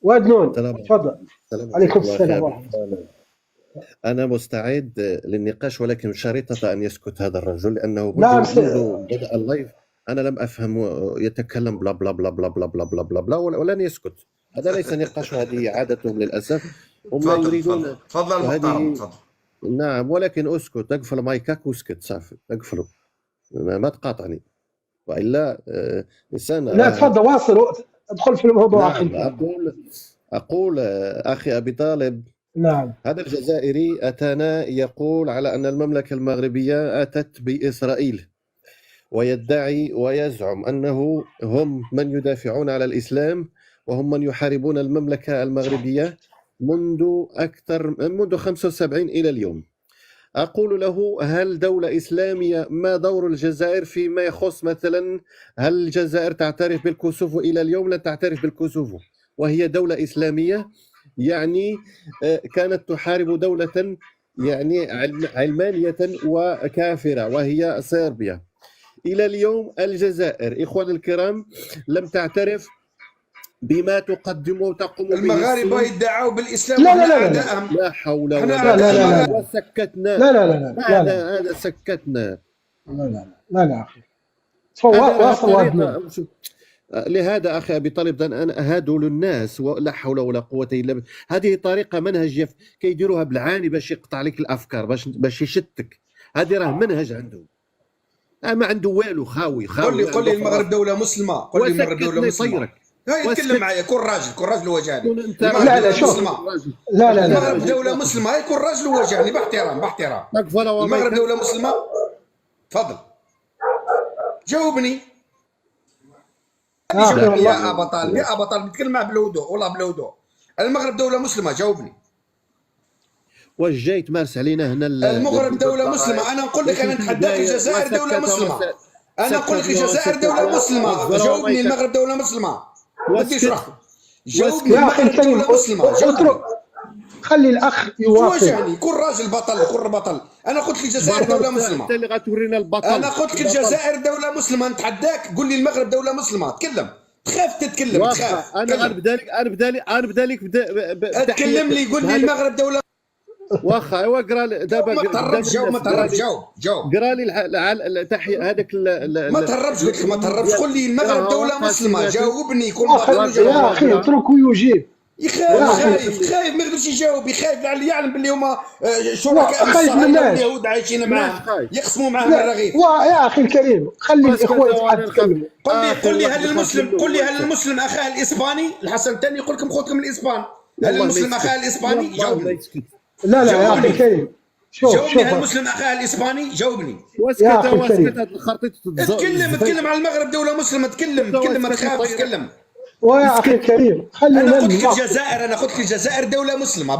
واد نون السلام عليكم. تفضل. السلام عليكم عليكم يا السلام أخي أبي ورحمة الله. طالب. أنا مستعد للنقاش، ولكن شريطة أن يسكت هذا الرجل، لأنه نعم منذ بدأ اللايف أنا لم أفهم. يتكلم بلا بلا بلا بلا بلا بلا بلا بلا بلا ولن يسكت. هذا ليس نقاش، هذه عادتهم للأسف. هم لا تفضل يريدون. تفضل المحترم، تفضل. نعم، ولكن اسكت، اقفل مايكك واسكت صافي، اقفله، ما تقاطعني والا انسان. لا تفضل واصل، ادخل في الموضوع أخي نعم، الكريم. اقول اخي ابي طالب، نعم هذا الجزائري اتانا يقول على ان المملكه المغربيه اتت باسرائيل، ويدعي ويزعم انه هم من يدافعون على الاسلام، وهم من يحاربون المملكه المغربيه منذ 75 الى اليوم. أقول له: هل دولة إسلامية؟ ما دور الجزائر فيما يخص مثلا؟ هل الجزائر تعترف بالكوسوفو؟ إلى اليوم لا تعترف بالكوسوفو، وهي دولة إسلامية. يعني كانت تحارب دولة يعني علمانية وكافرة، وهي صربيا. إلى اليوم الجزائر إخوان الكرام لم تعترف بما تقدم وتقوم به المغاربه يدعوا بالاسلام. لا لا لا لا لا حول ولا لا لا لا لا وسكتنا. لا لا لا لا لا هذا سكتنا. لا لا لا لا أخي واصل واد نون. لهذا اخي ابي طالب انا هادوا للناس، ولا حول ولا قوه الا بالله. هذه طريقه منهج كيديروها بالعاني باش يقطع لك الافكار، باش يشتك. هذه راه منهج عندهم، ما عنده والو، خاوي. قل لي المغرب دوله مسلمه. قل لي المغرب دوله مسلمه. لا يتكلم معايا، كون راجل واجهني. لا لا شوف، لا لا المغرب دوله مسلمه، يكون راجل واجهني باحترام. المغرب دوله مسلمه. تفضل جاوبني. جاوبني يا ابا طالب، يا ابا طالب، نتكلم معاه بالهدوء، والله بالهدوء. المغرب دوله مسلمه، جاوبني. واش جاي تمارس علينا هنا؟ المغرب دوله مسلمه. انا نقول لك، انا نتحداك الجزائر دوله مسلمه. انا نقول لك الجزائر دوله مسلمه، جاوبني. المغرب دوله مسلمه، ما تديش روحك. جاوبني. المغرب دوله مسلمه، جاوبني. خلي الاخ يواصل. واجهني، كون راجل بطل، كون بطل. انا قلت لك الجزائر دوله مسلمه. انت اللي غتورينا البطل. انا قلت لك الجزائر دوله مسلمه، نتحداك قول لي المغرب دوله مسلمه. تكلم، تخاف تتكلم، تخاف. انا غنبدا لك تكلم لي، قول لي المغرب دوله. واخا ايوا اقرا دابا. ما تهربش، ما تهربش، جاوب. اقرا لي التحيه هذاك. ما تهربش، قلت لك ما تهربش. قول لي المغرب دوله مسلمه، جاوبني. كون يا اخي اتركه يجيب. خايف ما يقدرش يجاوب. يخاف لعل يعلم باللي هما شركاء الصهاينه واليهود عايشين معاه، يقسموا معاه الرغيف. يا اخي الكريم خلي الاخوان يتكلموا. قل لي هل المسلم اخاه الاسباني؟ الحسن الثاني يقول لكم خوتكم الاسبان. هل المسلم اخاه الاسباني؟ جاوبني. لا يا اخي الكريم، جاوبني. هل المسلم اخاه الاسباني؟ جاوبني. يا اخي الكريم اتكلم على المغرب دوله مسلمه. تكلم، ما تخافش، تكلم. ويا اخي الكريم خلينا. انا قلت لك الجزائر، دوله مسلمه.